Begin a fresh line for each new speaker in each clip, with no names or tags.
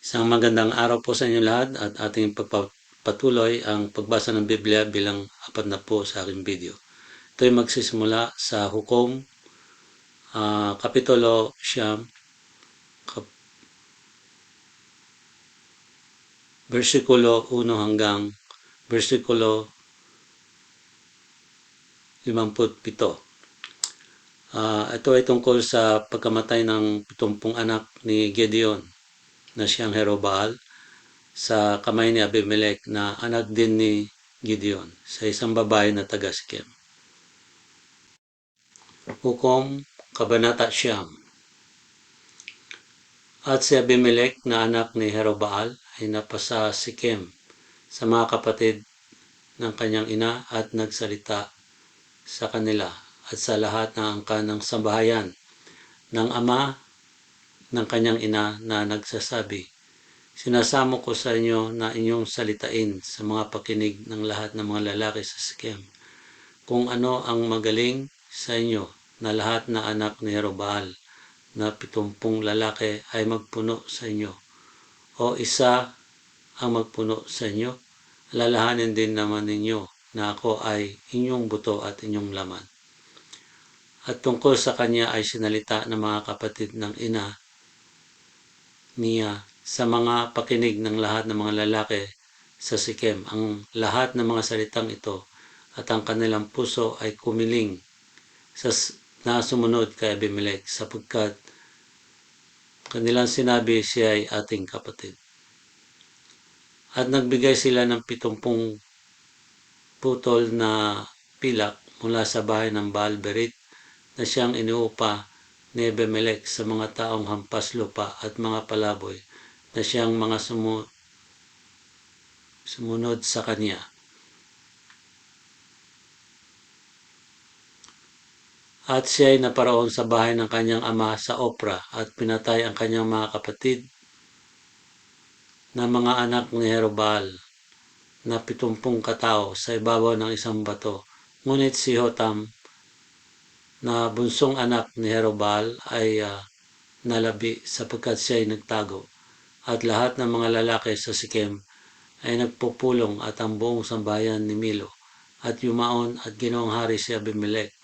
Isang magandang araw po sa inyo lahat at ating pagpapatuloy ang pagbasa ng Biblia bilang apat na po sa aking video. Ito ay magsisimula sa Hukom, Kapitulo Siyam, versikulo 1 hanggang versikulo 57. Ito ay tungkol sa pagkamatay ng 70 anak ni Gedeon na siyang Jerubbaal sa kamay ni Abimelech na anak din ni Gideon sa isang babae na taga Sikem. Hukom, Kabanata Siyam. At si Abimelech na anak ni Jerubbaal ay napasa Sikem sa mga kapatid ng kanyang ina at nagsalita sa kanila at sa lahat ng angkan ng sambahayan ng ama ng kanyang ina na nagsasabi, "Sinasamo ko sa inyo na inyong salitain sa mga pakinig ng lahat ng mga lalaki sa Sikem kung ano ang magaling sa inyo na lahat na anak ni Jerubbaal na 70 lalaki ay magpuno sa inyo o isa ang magpuno sa inyo. Lalahanin din naman ninyo na ako ay inyong buto at inyong laman." At tungkol sa kanya ay sinalita ng mga kapatid ng ina niya sa mga pakinig ng lahat ng mga lalaki sa Sikem ang lahat ng mga salitang ito, at ang kanilang puso ay kumiling sa sumunod kay Abimelech sapagkat kanilang sinabi siya ay ating kapatid. At nagbigay sila ng 70 putol na pilak mula sa bahay ng Baal-Berit na siyang iniupa ni Abimelech sa mga taong hampas lupa at mga palaboy na siyang mga sumunod sa kanya. At siya ay naparoon sa bahay ng kanyang ama sa Opra at pinatay ang kanyang mga kapatid na mga anak ni Jerubbaal na 70 katao sa ibabaw ng isang bato. Ngunit si Hotam na bunsong anak ni Jerubbaal ay nalabi sapagkat siya ay nagtago. At lahat ng mga lalaki sa Sikem ay nagpupulong at ang buong sambahayan ni Milo at yumaon at ginawang hari si Abimelech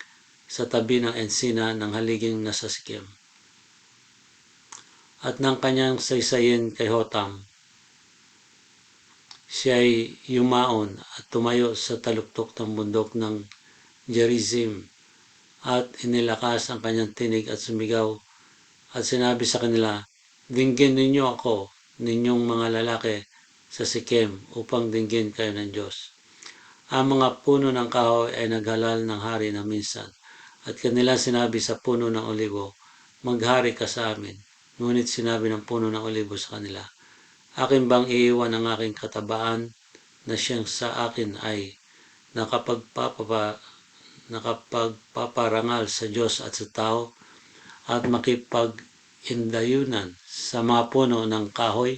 sa tabi ng ensina ng haliging nasa Sikem. At nang kanyang saysayin kay Hotam, siya ay yumaon at tumayo sa taluktok ng bundok ng Gerizim at inilakas ang kanyang tinig at sumigaw at sinabi sa kanila, "Dinggin ninyo ako, ninyong mga lalaki sa Sikem, upang dinggin kayo ng Diyos." Ang mga puno ng kahoy ay naghalal ng hari na minsan, at kanila sinabi sa puno ng olibo, "Maghari ka sa amin." Ngunit sinabi ng puno ng olibo sa kanila, "Akin bang iiwan ang aking katabaan na siyang sa akin ay nakapagpaparangal sa Diyos at sa tao at makipag-indayunan sa mga puno ng kahoy?"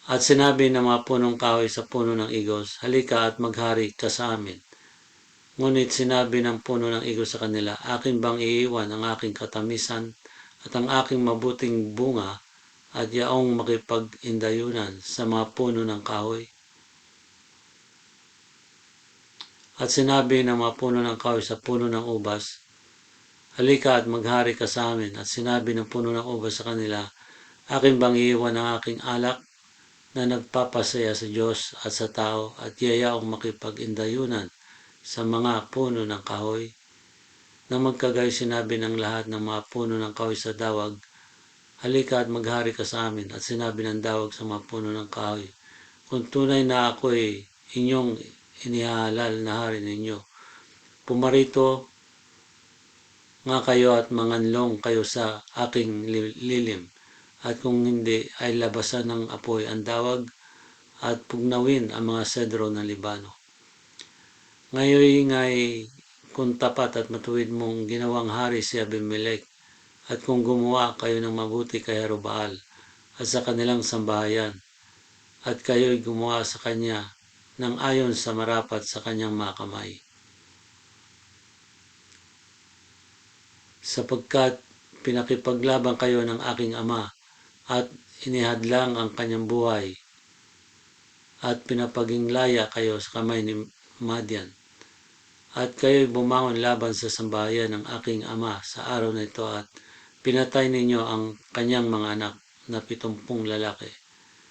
At sinabi ng mga punong kahoy sa puno ng igos, "Halika at maghari ka sa amin." Ngunit sinabi ng puno ng igos sa kanila, "Akin bang iiwan ang aking katamisan at ang aking mabuting bunga at yaong makipag-indayunan sa mga puno ng kahoy?" At sinabi ng mga puno ng kahoy sa puno ng ubas, "Halika at maghari ka sa amin." At sinabi ng puno ng ubas sa kanila, "Akin bang iiwan ang aking alak na nagpapasaya sa Diyos at sa tao at yayaong makipag-indayunan sa mga puno ng kahoy?" Nang magkagayon sinabi ng lahat ng mga puno ng kahoy sa dawag, "Halika at maghari ka sa amin." At sinabi ng dawag sa mga puno ng kahoy, "Kung tunay na ako'y inyong inihalal na hari ninyo, pumarito nga kayo at manganlong kayo sa aking lilim. At kung hindi ay labasan ng apoy ang dawag at pugnawin ang mga sedro ng Libano." Ngayon nga'y kung tapat at matuwid mong ginawang hari si Abimelech, at kung gumawa kayo ng mabuti kay Jerubbaal at sa kanilang sambahayan, at kayo'y gumawa sa kanya ng ayon sa marapat sa kanyang mga kamay, sapagkat pinakipaglaban kayo ng aking ama at inihadlang ang kanyang buhay at pinapaginglaya kayo sa kamay ni Madian. At kayo'y bumangon laban sa sambahayan ng aking ama sa araw na ito at pinatay ninyo ang kanyang mga anak na 70 lalaki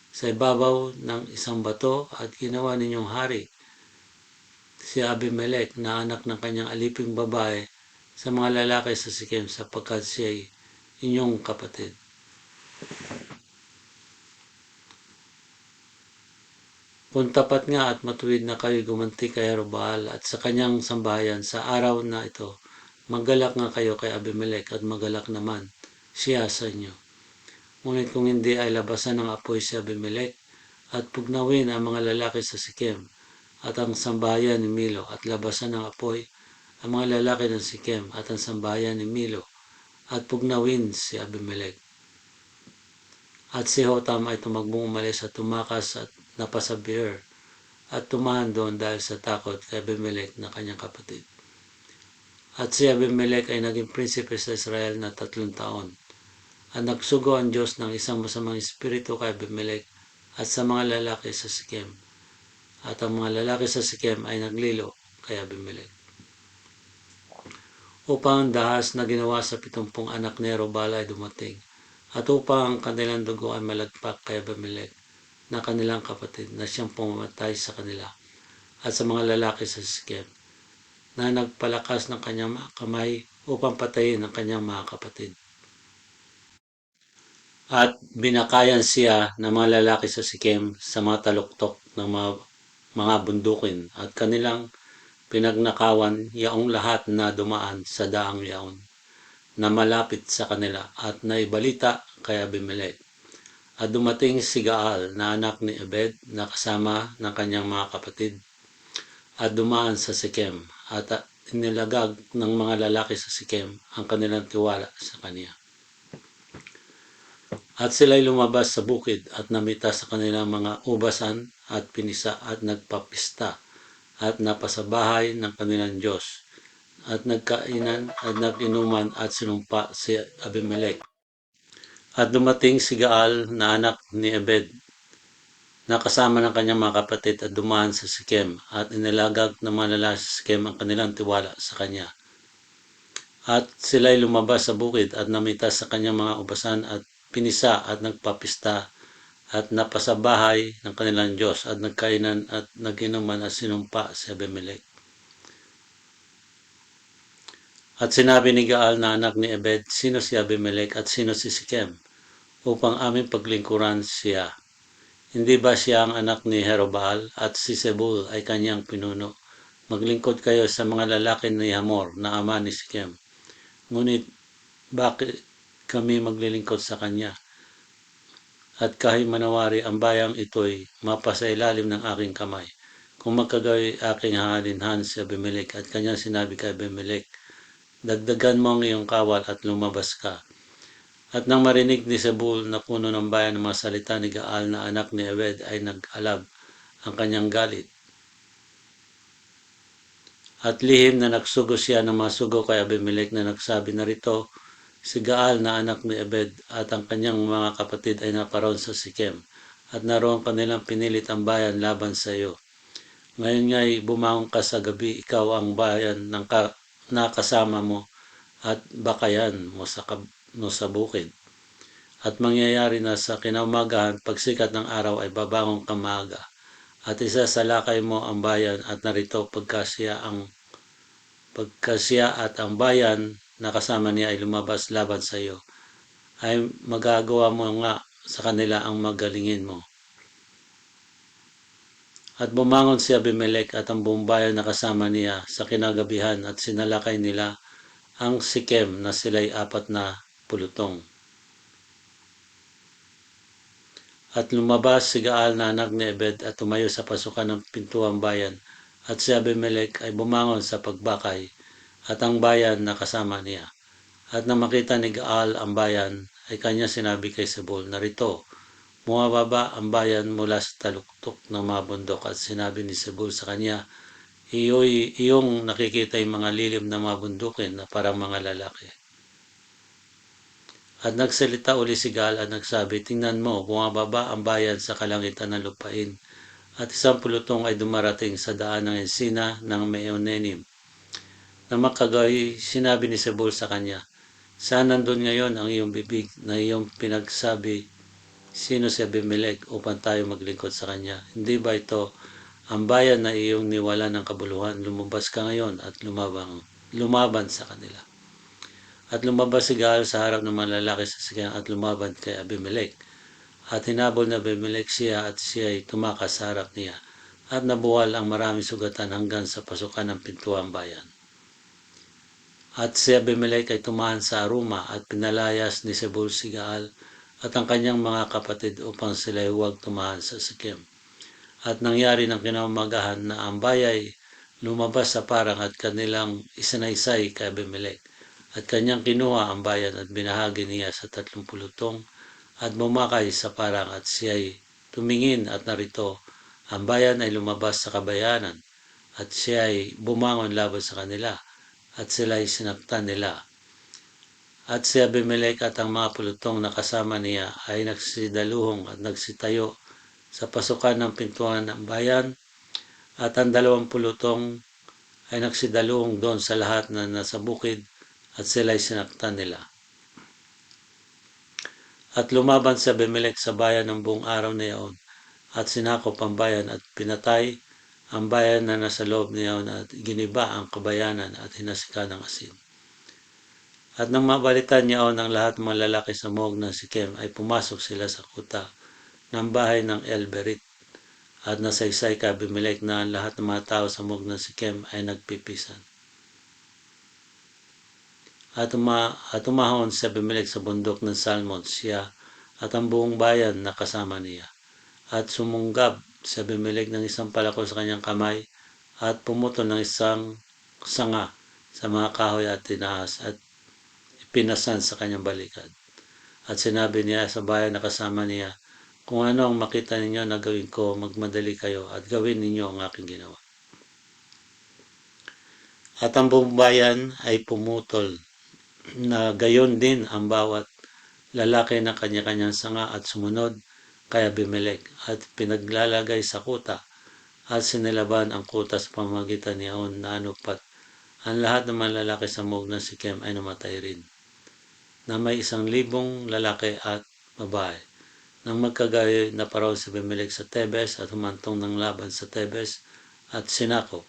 sa ibabaw ng isang bato at ginawa ninyong hari si Abimelech na anak ng kanyang aliping babae sa mga lalaki sa Sikem sapagkat siya'y inyong kapatid. Kung tapat nga at matuwid na kayo gumanti kay Jerubbaal at sa kanyang sambahayan sa araw na ito, maggalak nga kayo kay Abimelech at maggalak naman siya sa inyo. Ngunit kung hindi ay labasan ng apoy si Abimelech at pugnawin ang mga lalaki sa Sikem at ang sambahayan ni Milo at labasan ng apoy ang mga lalaki ng Sikem at ang sambahayan ni Milo at pugnawin si Abimelech. At si Hotam ay tumagbong umalis at tumakas at napasa Beer at tumahan doon dahil sa takot kay Abimelech na kanyang kapatid. At si Abimelech ay naging prinsipe sa Israel na 3 taon. At nagsugo ang Diyos ng isang masamang espiritu kay Abimelech at sa mga lalaki sa Sikem. At ang mga lalaki sa Sikem ay naglilo kay Abimelech. Upang ang dahas na ginawa sa 70 anak ni Jerubbaal ay dumating, at upang ang kanilang dugo ay malagpak kay Abimelech na kanilang kapatid na siyang pumamatay sa kanila at sa mga lalaki sa Sikem, na nagpalakas ng kanyang mga kamay upang patayin ang kanyang mga kapatid. At binakayan siya ng mga lalaki sa Sikem sa mga taluktok ng mga bundukin at kanilang pinagnakawan yaong lahat na dumaan sa daang yaon na malapit sa kanila at naibalita kay Abimelech. At dumating si Gaal na anak ni Ebed na kasama ng kanyang mga kapatid at dumaan sa Sikem at inilagag ng mga lalaki sa Sikem ang kanilang tiwala sa kanya. At sila'y lumabas sa bukid at namita sa kanilang mga ubasan at pinisa at nagpapista at napasabahay ng kanilang Diyos at nagkainan at nag-inuman at sinumpa si Abimelech. At dumating si Gaal na anak ni Ebed na kasama ng kanyang mga kapatid at dumaan sa Sikem at inilagag ng mga lalaki sa Sikem ang kanilang tiwala sa kanya. At sila'y lumabas sa bukid at namita sa kanyang mga ubasan at pinisa at nagpapista at napasabahay ng kanilang Diyos at nagkainan at naginuman at sinumpa si Abimelech. At sinabi ni Gaal na anak ni Ebed, sino si Abimelech at sino si Sikem, upang aming paglingkuran siya. Hindi ba siya ang anak ni Jerubbaal at si Zebul ay kanyang pinuno? Maglingkod kayo sa mga lalaki ni Hamor na ama ni Sikem. Ngunit bakit kami maglilingkod sa kanya? At kahit manawari ang bayang ito'y mapasailalim ng aking kamay. Kung magkagawi aking halinhan si Abimelech at kanyang sinabi kay Abimelech, dagdagan mo ang iyong kawal at lumabas ka. At nang marinig ni Zebul na puno ng bayan ng mga salita ni Gaal na anak ni Ebed ay nag-alab ang kanyang galit. At lihim na nagsugo siya ng mga sugo kay Abimelech na nagsabi, narito si Gaal na anak ni Ebed at ang kanyang mga kapatid ay naparoon sa Sikem at naroon kanilang pinilit ang bayan laban sa iyo. Ngayon nga'y bumangon ka sa gabi, ikaw ang bayan ng nakasama mo at bakayan mo sa bukid. At mangyayari na sa kinaumagahan, pagsikat ng araw ay babangon ka maaga at isasalakay mo ang bayan at narito pagkasya at ang bayan na kasama niya ay lumabas laban sa iyo, ay magagawa mo nga sa kanila ang magalingin mo. At bumangon si Abimelech at ang buong bayan na kasama niya sa kinagabihan at sinalakay nila ang Sikem na sila'y 40 pulutong. At lumabas si Gaal na anak ni Ebed at tumayo sa pasukan ng pintuang bayan at si Abimelech ay bumangon sa pagbakay at ang bayan na kasama niya. At nang makita ni Gaal ang bayan ay kanya sinabi kay Zebul, narito, bumababa ang bayan mula sa taluktok ng mga bundok. At sinabi ni Zebul sa kanya, iyong nakikita yung mga lilim na mga bundukin na parang mga lalaki. At nagsalita uli si Gaal at nagsabi, tingnan mo, bumababa ang bayan sa kalangitan ng lupain. At isang pulutong ay dumarating sa daan ng ensina ng Meonenim. Na makagay, sinabi ni Sebul sa kanya, saan nandun ngayon ang iyong bibig na iyong pinagsabi, sino si Abimelech upang tayo maglingkod sa kanya? Hindi ba ito ang bayan na iyong niwala ng kabuluhan? Lumabas ka ngayon at lumaban sa kanila. At lumabas si Gaal sa harap ng mga lalaki sa sakyan at lumaban kay Abimelech. At hinabol na Abimelech siya at siya ay tumakas sa harap niya. At nabuwal ang maraming sugatan hanggang sa pasukan ng pintuang bayan. At si Abimelech ay tumahan sa Aruma at pinalayas ni Sebul si Gaal at ang kanyang mga kapatid upang sila ay huwag tumahan sa Sikem. At nangyari ng kinaumagahan na ang bayay lumabas sa parang at kanilang isinaysay kay Abimelech. At kanyang kinuha ang bayan at binahagi niya sa 30 tong at bumakay sa parang at siya'y tumingin at narito, ang bayan ay lumabas sa kabayanan at siya ay bumangon laban sa kanila at sila ay sinaktan nila. At si Abimelech at ang mga pulutong na kasama niya ay nagsidaluhong at nagsitayo sa pasukan ng pintuan ng bayan at ang 20 pulutong ay nagsidaluhong doon sa lahat na nasa bukid at sila ay sinaktan nila. At lumaban si Abimelech sa bayan ng buong araw na iyon at sinakop ang bayan at pinatay ang bayan na nasa loob niyaon at giniba ang kabayanan at hinasika ng asin. At nang mabalitan niyaon ang lahat ng mga lalaki sa muog ng Sikem ay pumasok sila sa kuta ng bahay ng Elberit at nasaysay kay Abimelech na ang lahat ng mga tao sa muog ng Sikem ay nagpipisan. At umahon si Abimelech sa bundok ng Salmon, siya at ang buong bayan na kasama niya. At sumunggab si Abimelech ng isang palako sa kanyang kamay at pumutol ng isang sanga sa mga kahoy at tinaas at ipinasan sa kanyang balikat. At sinabi niya sa bayan na kasama niya, kung ano ang makita ninyo na gawin ko, magmadali kayo at gawin ninyo ang aking ginawa. At ang buong bayan ay pumutol na gayon din ang bawat lalaki na kanya-kanyang sanga at sumunod kay Abimelech at pinaglalagay sa kuta at sinilaban ang kuta sa pamamagitan ni Ahon na anupat. Ang lahat ng mga lalaki sa muog ng Sikem ay namatay rin, na may 1,000 lalaki at babae. Nang magkagayoy na paraw si Abimelech sa Tebes at humantong ng laban sa Tebes at sinakop.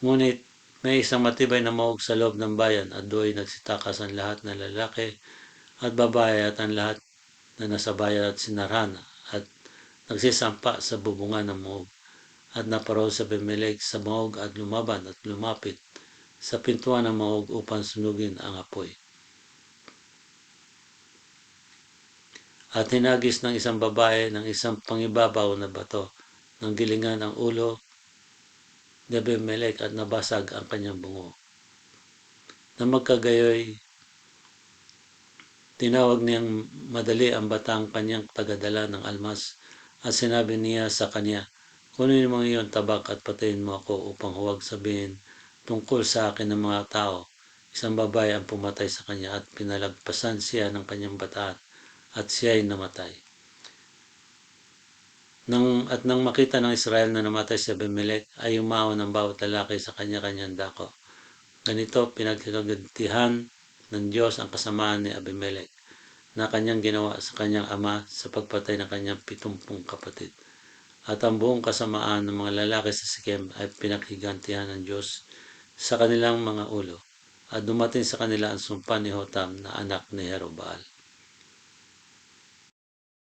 Ngunit may isang matibay na muog sa loob ng bayan at do'y nagsitakas ang lahat ng lalaki at babae at ang lahat na nasa bayan at sinarhan at nagsisampa sa bubungan ng muog. At naparaw sa Abimelech sa muog at lumaban at lumapit sa pintuan ng muog upang sunugin ang apoy. At hinagis ng isang babae ng isang pangibabaw na bato ng gilingan ang ulo ni Abimelech at nabasag ang kanyang bungo. Na magkagayoy, tinawag niyang madali ang batang kanyang tagadala ng almas at sinabi niya sa kanya, kunin mo iyon tabak at patayin mo ako upang huwag sabihin tungkol sa akin ng mga tao. Isang babae ang pumatay sa kanya at pinalagpasan siya ng kanyang bataan at siya ay namatay. Nang makita ng Israel na namatay si Abimelech ay umahon ang bawat lalaki sa kanya-kanyang dako. Ganito pinagkagantihan ng Diyos ang kasamaan ni Abimelech na kanyang ginawa sa kanyang ama sa pagpatay ng kanyang 70 kapatid. At ang buong kasamaan ng mga lalaki sa Sikem ay pinaghigantihan ng Diyos sa kanilang mga ulo. At dumating sa kanila ang sumpa ni Hotam na anak ni Jerobaal.